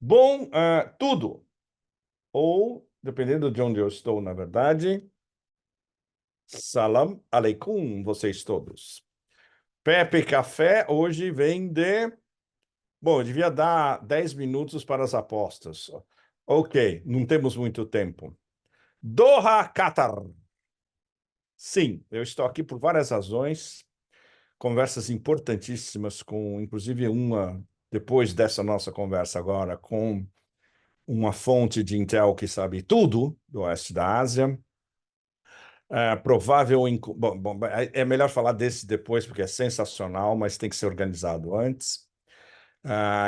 Bom, tudo. Ou, dependendo de onde eu estou, na verdade, salam aleikum, vocês todos. Pepe Café hoje vem de. Bom, eu devia dar 10 minutos para as apostas. Ok, não temos muito tempo. Doha, Qatar. Sim, eu estou aqui por várias razões. Conversas importantíssimas com, inclusive, uma, depois dessa nossa conversa agora, com uma fonte de Intel que sabe tudo do Oeste da Ásia. Provável. É melhor falar desse depois, porque é sensacional, mas tem que ser organizado antes.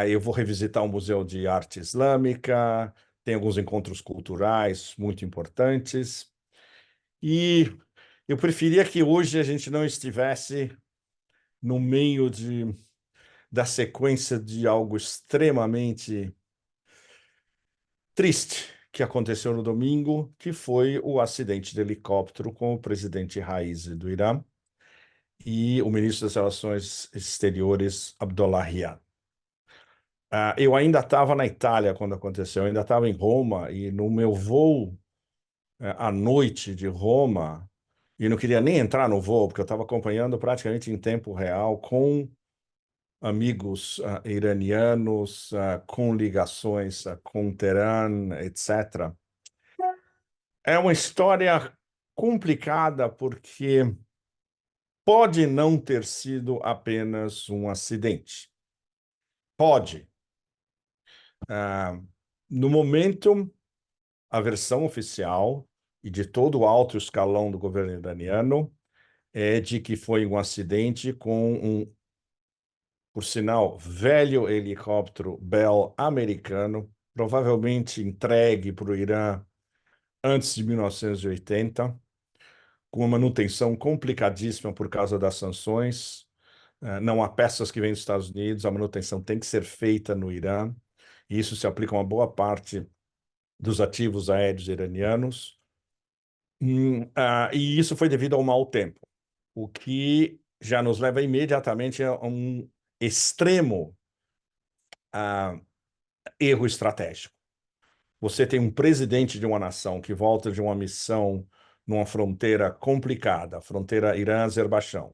Eu vou revisitar o Museu de Arte Islâmica, tem alguns encontros culturais muito importantes. E eu preferia que hoje a gente não estivesse no meio da sequência de algo extremamente triste que aconteceu no domingo, que foi o acidente de helicóptero com o presidente Raisi do Irã e o ministro das Relações Exteriores, Abdollahian. Eu ainda estava na Itália quando aconteceu, eu ainda estava em Roma, e no meu voo à noite de Roma, e não queria nem entrar no voo, porque eu estava acompanhando praticamente em tempo real com amigos iranianos, com ligações com Teherã, etc. É uma história complicada porque pode não ter sido apenas um acidente. Pode. Ah, no momento, a versão oficial e de todo o alto escalão do governo iraniano é de que foi um acidente com um, por sinal, velho helicóptero Bell americano, provavelmente entregue para o Irã antes de 1980, com uma manutenção complicadíssima por causa das sanções. Não há peças que vêm dos Estados Unidos, a manutenção tem que ser feita no Irã, e isso se aplica a uma boa parte dos ativos aéreos iranianos. E isso foi devido ao mau tempo, o que já nos leva imediatamente a um extremo uh, erro estratégico. Você tem um presidente de uma nação que volta de uma missão numa fronteira complicada, a fronteira Irã-Azerbaijão,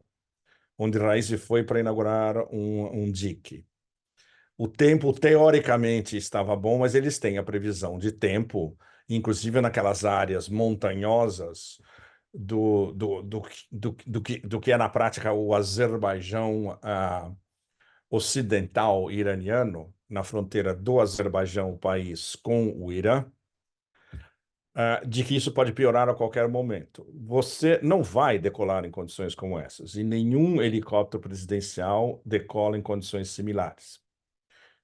onde Raisi foi para inaugurar um dique. O tempo, teoricamente, estava bom, mas eles têm a previsão de tempo, inclusive naquelas áreas montanhosas do que é, na prática, o Azerbaijão ocidental iraniano, na fronteira do Azerbaijão, o país, com o Irã, de que isso pode piorar a qualquer momento. Você não vai decolar em condições como essas, e nenhum helicóptero presidencial decola em condições similares.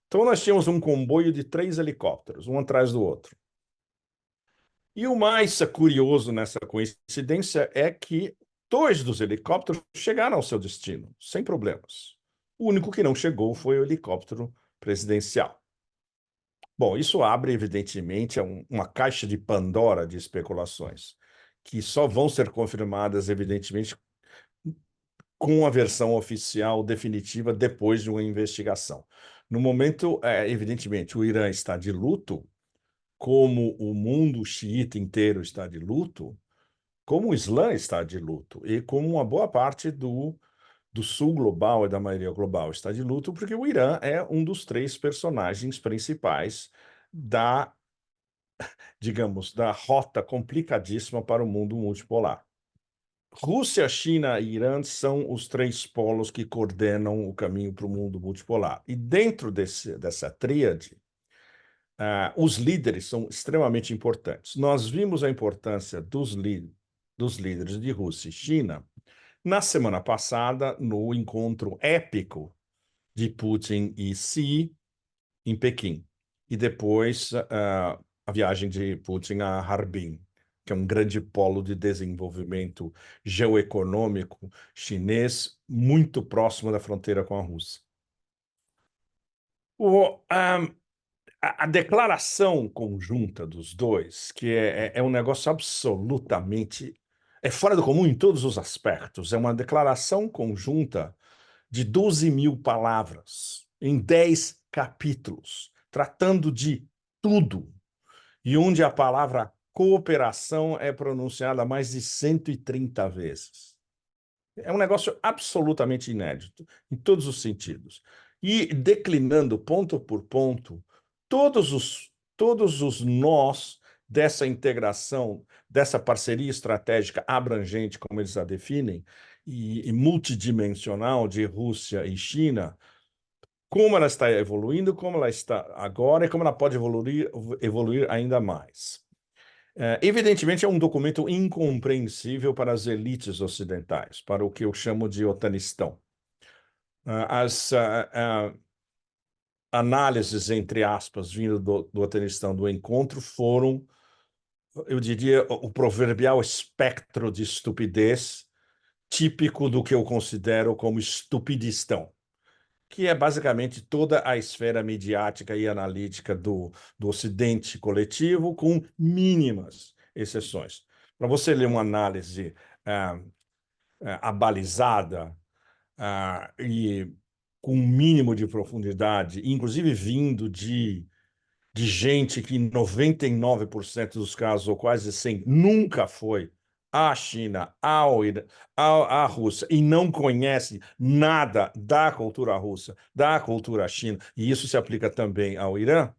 Então, nós tínhamos um comboio de 3 helicópteros, um atrás do outro. E o mais curioso nessa coincidência é que 2 dos helicópteros chegaram ao seu destino, sem problemas. O único que não chegou foi o helicóptero presidencial. Bom, isso abre, evidentemente, uma caixa de Pandora de especulações, que só vão ser confirmadas, evidentemente, com a versão oficial definitiva depois de uma investigação. No momento, evidentemente, o Irã está de luto, como o mundo xiita inteiro está de luto, como o Islã está de luto, e como uma boa parte do sul global e da maioria global está de luto, porque o Irã é um dos 3 personagens principais da, digamos, da rota complicadíssima para o mundo multipolar. Rússia, China e Irã são os 3 polos que coordenam o caminho para o mundo multipolar. E dentro dessa tríade, os líderes são extremamente importantes. Nós vimos a importância dos líderes de Rússia e China na semana passada, no encontro épico de Putin e Xi em Pequim. E depois a viagem de Putin a Harbin, que é um grande polo de desenvolvimento geoeconômico chinês, muito próximo da fronteira com a Rússia. A declaração conjunta dos dois, que é um negócio absolutamente. É fora do comum em todos os aspectos. É uma declaração conjunta de 12 mil palavras, em 10 capítulos. tratando de tudo, e onde a palavra cooperação é pronunciada mais de 130 vezes. É um negócio absolutamente inédito, em todos os sentidos. E declinando ponto por ponto todos os nós dessa integração, dessa parceria estratégica abrangente, como eles a definem, e multidimensional de Rússia e China, como ela está evoluindo, como ela está agora e como ela pode evoluir ainda mais. Evidentemente, é um documento incompreensível para as elites ocidentais, para o que eu chamo de otanistão. As análises, entre aspas, vindo do otanistão do encontro foram, eu diria, o proverbial espectro de estupidez, típico do que eu considero como estupidistão, que é basicamente toda a esfera midiática e analítica do Ocidente coletivo, com mínimas exceções. Para você ler uma análise ah, abalizada e com um mínimo de profundidade, inclusive vindo de gente que em 99% dos casos, ou quase 100, nunca foi à China, à Rússia, e não conhece nada da cultura russa, da cultura china, e isso se aplica também ao Irã,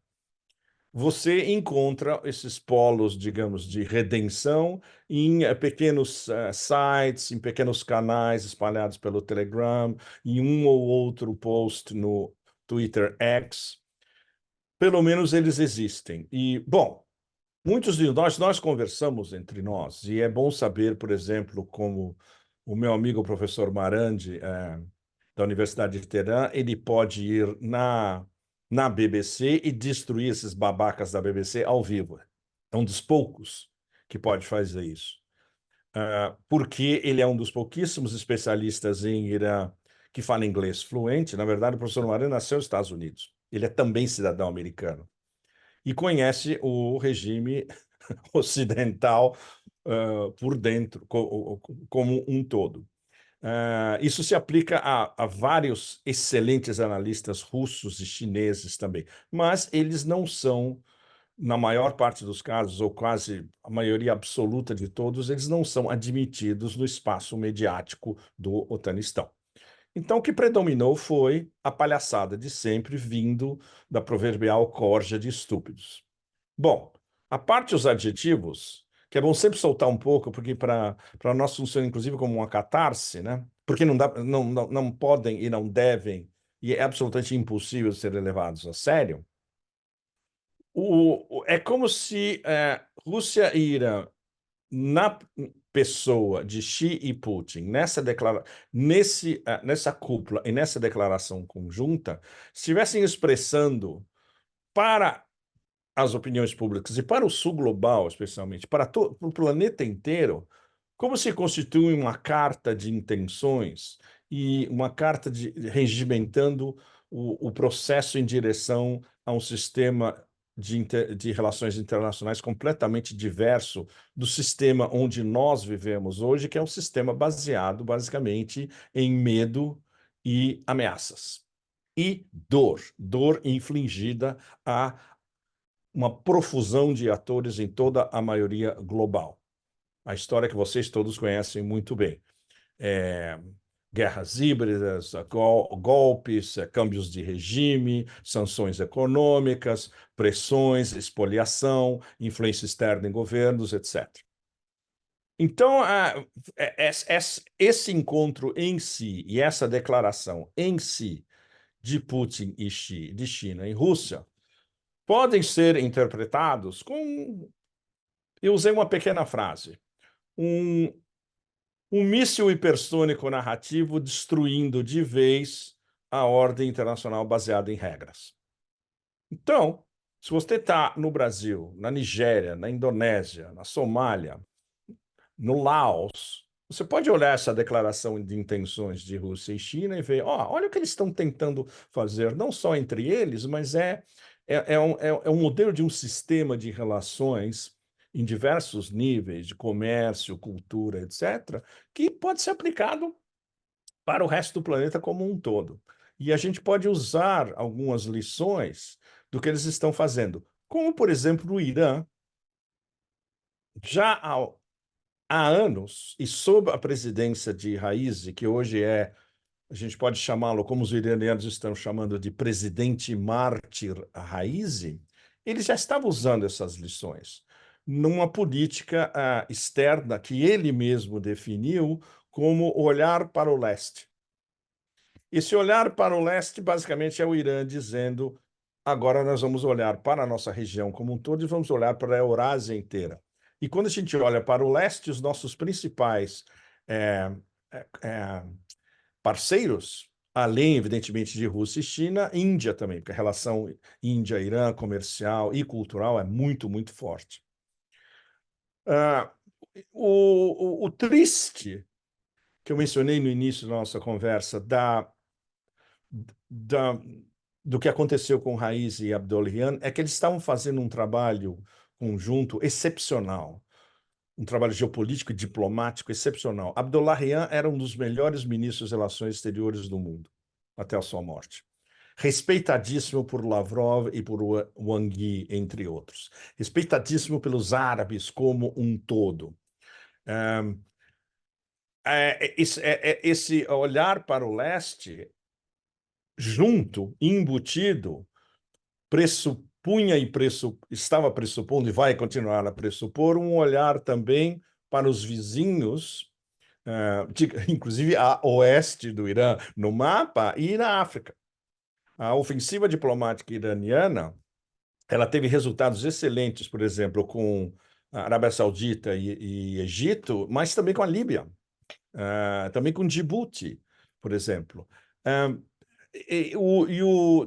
você encontra esses polos, digamos, de redenção em pequenos sites, em pequenos canais espalhados pelo Telegram, em um ou outro post no Twitter X. Pelo menos eles existem. E, bom, muitos de nós conversamos entre nós, e é bom saber, por exemplo, como o meu amigo o professor Marandi, da Universidade de Teherã, ele pode ir na BBC e destruir esses babacas da BBC ao vivo. É um dos poucos que pode fazer isso. Porque ele é um dos pouquíssimos especialistas em Irã que fala inglês fluente. Na verdade, o professor Marandi nasceu nos Estados Unidos. Ele é também cidadão americano e conhece o regime ocidental por dentro, como um todo. Isso se aplica a vários excelentes analistas russos e chineses também, mas eles não são, na maior parte dos casos, ou quase a maioria absoluta de todos, eles não são admitidos no espaço mediático do Otanistão. Então, o que predominou foi a palhaçada de sempre vindo da proverbial corja de estúpidos. Bom, a parte os adjetivos, que é bom sempre soltar um pouco, porque para nós funciona inclusive como uma catarse, né? Porque não podem e não devem, e é absolutamente impossível serem levados a sério. É como se Rússia e Irã, na pessoa de Xi e Putin, nessa cúpula e nessa declaração conjunta, estivessem expressando para as opiniões públicas e para o sul global, especialmente, para o planeta inteiro, como se constitui uma carta de intenções e uma carta regimentando o processo em direção a um sistema de relações internacionais completamente diverso do sistema onde nós vivemos hoje, que é um sistema baseado basicamente em medo e ameaças. E dor infligida a uma profusão de atores em toda a maioria global. A história que vocês todos conhecem muito bem. Guerras híbridas, golpes, câmbios de regime, sanções econômicas, pressões, expoliação, influência externa em governos, etc. Então, esse encontro em si e essa declaração em si de Putin e Xi, de China e Rússia, podem ser interpretados com... Eu usei uma pequena frase. Um míssil hipersônico narrativo destruindo de vez a ordem internacional baseada em regras. Então, se você está no Brasil, na Nigéria, na Indonésia, na Somália, no Laos, você pode olhar essa declaração de intenções de Rússia e China e ver, olha o que eles estão tentando fazer, não só entre eles, mas é um modelo de um sistema de relações em diversos níveis, de comércio, cultura, etc., que pode ser aplicado para o resto do planeta como um todo. E a gente pode usar algumas lições do que eles estão fazendo. Como, por exemplo, o Irã, já há anos, e sob a presidência de Raisi, que hoje a gente pode chamá-lo, como os iranianos estão chamando, de presidente mártir Raisi, ele já estava usando essas lições numa política externa que ele mesmo definiu como olhar para o leste. Esse olhar para o leste, basicamente, é o Irã dizendo: agora nós vamos olhar para a nossa região como um todo e vamos olhar para a Eurásia inteira. E quando a gente olha para o leste, os nossos principais é, é, parceiros, além, evidentemente, de Rússia e China, Índia também, porque a relação Índia-Irã comercial e cultural é muito, muito forte. Ah, o triste que eu mencionei no início da nossa conversa da, do que aconteceu com Raisi e Abdollahian é que eles estavam fazendo um trabalho conjunto excepcional, um trabalho geopolítico e diplomático excepcional. Abdollahian era um dos melhores ministros de relações exteriores do mundo, até a sua morte. Respeitadíssimo por Lavrov e por Wang Yi, entre outros. Respeitadíssimo pelos árabes como um todo. Esse olhar para o leste, junto, embutido, pressupunha e estava pressupondo e vai continuar a pressupor um olhar também para os vizinhos, inclusive a oeste do Irã, no mapa e na África. A ofensiva diplomática iraniana, ela teve resultados excelentes, por exemplo, com a Arábia Saudita e Egito, mas também com a Líbia, também com Djibouti, por exemplo.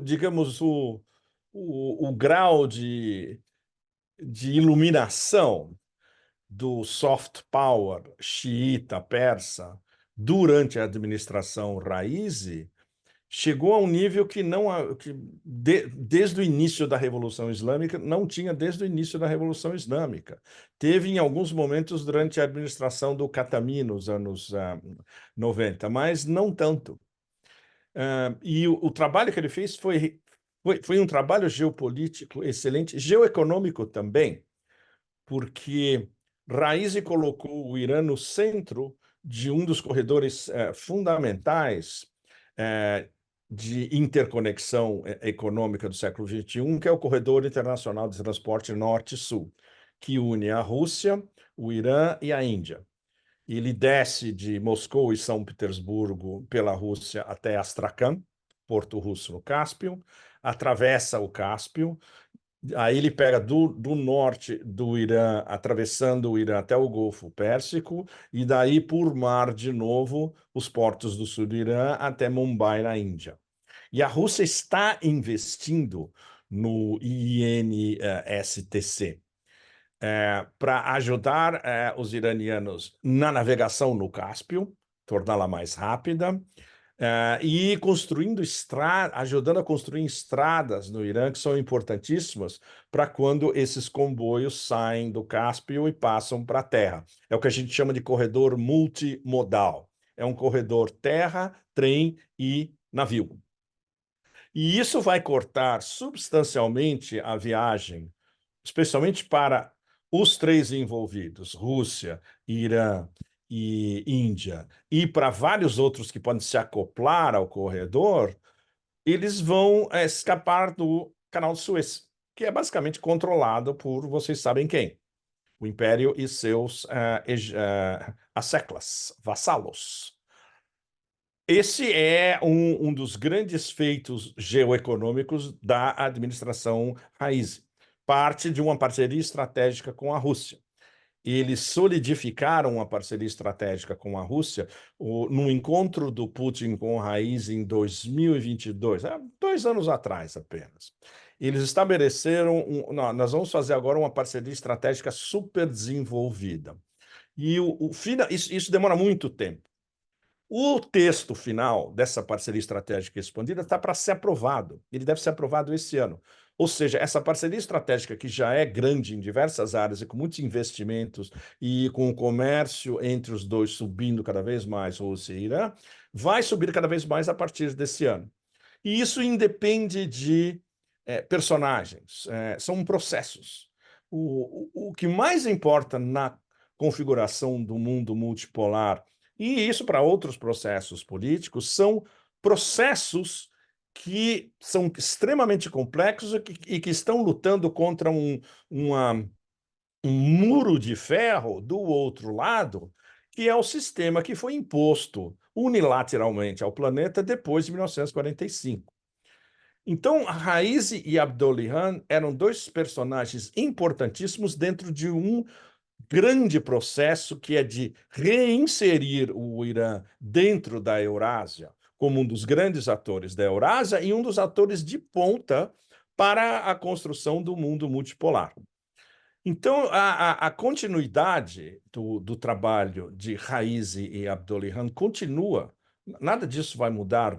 Digamos, o grau de iluminação do soft power xiita persa durante a administração Raisi chegou a um nível que desde o início da Revolução Islâmica não tinha desde o início da Revolução Islâmica. Teve em alguns momentos durante a administração do Khatami nos anos 90, mas não tanto. E o trabalho que ele fez foi um trabalho geopolítico excelente, geoeconômico também, porque Raisi colocou o Irã no centro de um dos corredores fundamentais de interconexão econômica do século XXI, que é o Corredor Internacional de Transporte Norte-Sul, que une a Rússia, o Irã e a Índia. Ele desce de Moscou e São Petersburgo pela Rússia até Astrakhan, porto russo no Cáspio, atravessa o Cáspio, aí ele pega do norte do Irã, atravessando o Irã até o Golfo Pérsico, e daí por mar de novo, os portos do sul do Irã até Mumbai, na Índia. E a Rússia está investindo no INSTC para ajudar os iranianos na navegação no Cáspio, torná-la mais rápida, e ajudando a construir estradas no Irã, que são importantíssimas para quando esses comboios saem do Cáspio e passam para a terra. É o que a gente chama de corredor multimodal. É um corredor terra, trem e navio. E isso vai cortar substancialmente a viagem, especialmente para os três envolvidos, Rússia, Irã e Índia, e para vários outros que podem se acoplar ao corredor, eles vão escapar do Canal de Suez, que é basicamente controlado por vocês sabem quem, o Império e seus asseclas, vassalos. Esse é um dos grandes feitos geoeconômicos da administração Raisi, parte de uma parceria estratégica com a Rússia. Eles solidificaram uma parceria estratégica com a Rússia no encontro do Putin com o Raisi em 2022, 2 anos atrás apenas. Eles estabeleceram, nós vamos fazer agora uma parceria estratégica super desenvolvida. E isso demora muito tempo. O texto final dessa parceria estratégica expandida está para ser aprovado. Ele deve ser aprovado esse ano. Ou seja, essa parceria estratégica, que já é grande em diversas áreas e com muitos investimentos e com o comércio entre os dois subindo cada vez mais, Rússia e Irã, vai subir cada vez mais a partir desse ano. E isso independe de personagens, são processos. O que mais importa na configuração do mundo multipolar, e isso para outros processos políticos, são processos que são extremamente complexos e que estão lutando contra um muro de ferro do outro lado, que é o sistema que foi imposto unilateralmente ao planeta depois de 1945. Então, Raisi e Abdolian eram dois personagens importantíssimos dentro de um grande processo que é de reinserir o Irã dentro da Eurásia, como um dos grandes atores da Eurásia e um dos atores de ponta para a construção do mundo multipolar. Então, a continuidade do trabalho de Raisi e Abdolian continua. Nada disso vai mudar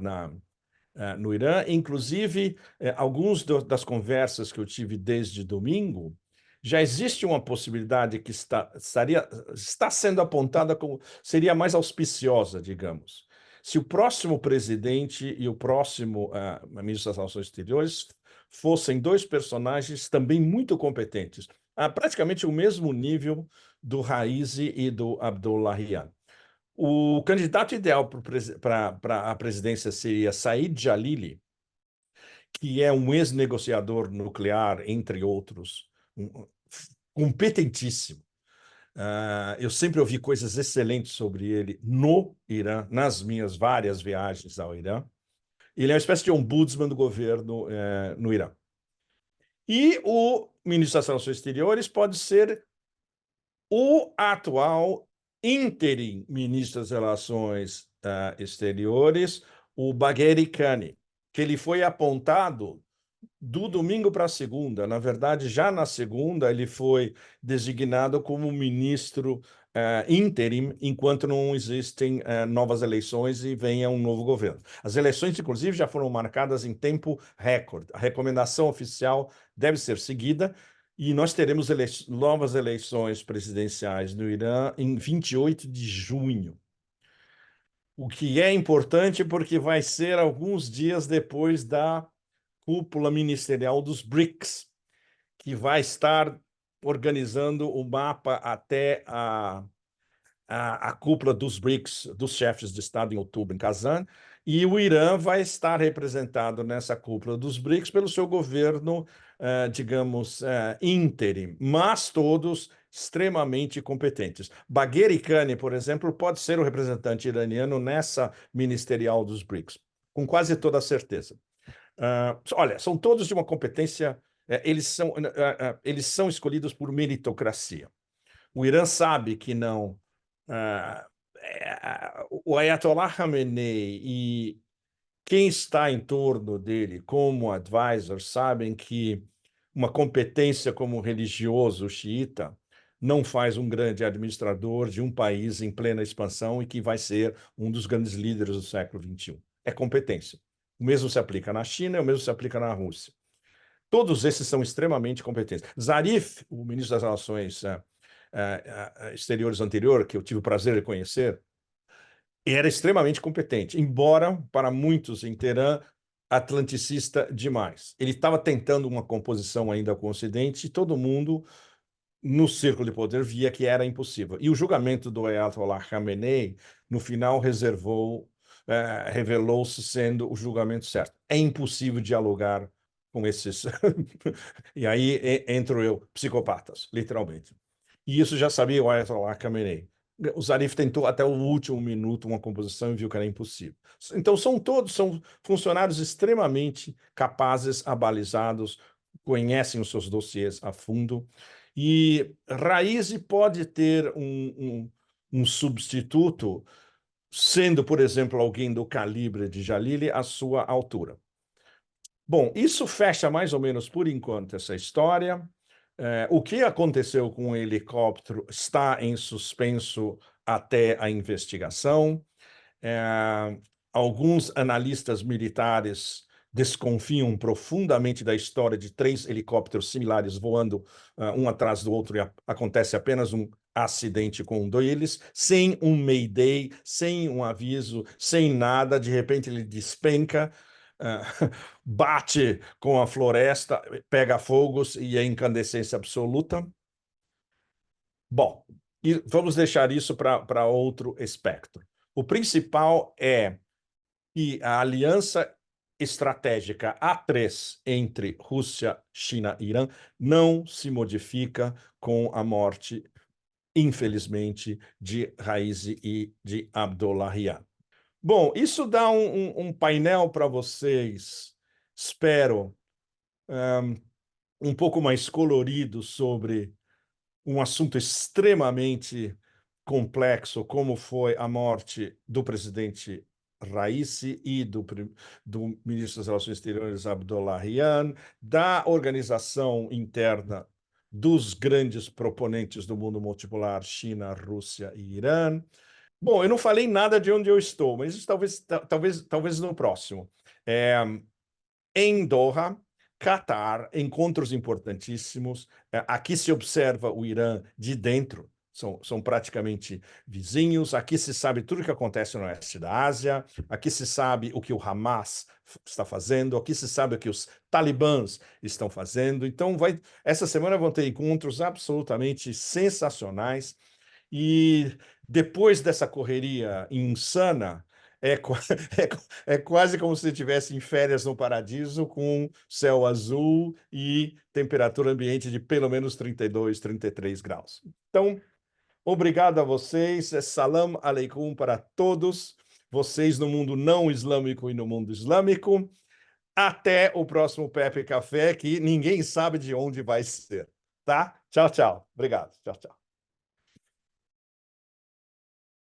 no Irã. Inclusive, algumas das conversas que eu tive desde domingo, já existe uma possibilidade que está sendo apontada como seria mais auspiciosa, digamos. Se o próximo presidente e o próximo ministro das Relações Exteriores fossem dois personagens também muito competentes, praticamente o mesmo nível do Raisi e do Abdullahian. O candidato ideal para a presidência seria Said Jalili, que é um ex-negociador nuclear, entre outros, competentíssimo. Eu sempre ouvi coisas excelentes sobre ele no Irã, nas minhas várias viagens ao Irã. Ele é uma espécie de ombudsman do governo no Irã. E o ministro das Relações Exteriores pode ser o atual interim ministro das Relações Exteriores, o Bagheri Kani, que ele foi apontado do domingo para a segunda. Na verdade, já na segunda, ele foi designado como ministro interim, enquanto não existem novas eleições e venha um novo governo. As eleições, inclusive, já foram marcadas em tempo recorde. A recomendação oficial deve ser seguida e nós teremos novas eleições presidenciais no Irã em 28 de junho. O que é importante porque vai ser alguns dias depois da cúpula ministerial dos BRICS, que vai estar organizando o mapa até a cúpula dos BRICS, dos chefes de Estado, em outubro, em Kazan, e o Irã vai estar representado nessa cúpula dos BRICS pelo seu governo, digamos, ínterim, mas todos extremamente competentes. Bagheri Kani, por exemplo, pode ser o representante iraniano nessa ministerial dos BRICS, com quase toda certeza. Olha, são todos de uma competência, eles são escolhidos por meritocracia. O Irã sabe que não. O Ayatollah Khamenei e quem está em torno dele como advisor sabem que uma competência como religioso xiita não faz um grande administrador de um país em plena expansão e que vai ser um dos grandes líderes do século XXI. É competência. O mesmo se aplica na China e o mesmo se aplica na Rússia. Todos esses são extremamente competentes. Zarif, o ministro das Relações Exteriores anterior, que eu tive o prazer de conhecer, era extremamente competente, embora, para muitos em Teherã, atlanticista demais. Ele estava tentando uma composição ainda com o Ocidente e todo mundo, no círculo de poder, via que era impossível. E o julgamento do Ayatollah Khamenei, no final, revelou-se sendo o julgamento certo. É impossível dialogar com esses. E aí entro eu, psicopatas, literalmente. E isso já sabia o Ayatollah Khamenei. O Zarif tentou até o último minuto uma composição e viu que era impossível. Então, são funcionários extremamente capazes, abalizados, conhecem os seus dossiês a fundo. E Raisi pode ter um substituto, sendo, por exemplo, alguém do calibre de Jalili, à sua altura. Bom, isso fecha mais ou menos por enquanto essa história. O que aconteceu com o helicóptero está em suspenso até a investigação. Alguns analistas militares desconfiam profundamente da história de 3 helicópteros similares voando um atrás do outro e acontece apenas um acidente com um deles, sem um mayday, sem um aviso, sem nada, de repente ele despenca. bate com a floresta, pega fogos e é incandescência absoluta. Bom, e vamos deixar isso para outro espectro. O principal é que a aliança estratégica A3 entre Rússia, China e Irã não se modifica com a morte, infelizmente, de Raisi e de Abdollahian. Bom, isso dá um painel para vocês, espero, um pouco mais colorido sobre um assunto extremamente complexo, como foi a morte do presidente Raisi e do ministro das Relações Exteriores Abdollahian, da organização interna dos grandes proponentes do mundo multipolar, China, Rússia e Irã. Bom, eu não falei nada de onde eu estou, mas isso talvez no próximo. Em Doha, Catar, encontros importantíssimos. Aqui se observa o Irã de dentro, são praticamente vizinhos. Aqui se sabe tudo o que acontece no oeste da Ásia. Aqui se sabe o que o Hamas está fazendo. Aqui se sabe o que os talibãs estão fazendo. Então, essa semana vão ter encontros absolutamente sensacionais. E depois dessa correria insana, é, é quase como se estivesse em férias no paradiso, com céu azul e temperatura ambiente de pelo menos 32, 33 graus. Então, obrigado a vocês. Salam aleikum para todos, vocês no mundo não islâmico e no mundo islâmico. Até o próximo Pepe Café, que ninguém sabe de onde vai ser. Tá? Tchau, tchau. Obrigado. Tchau, tchau.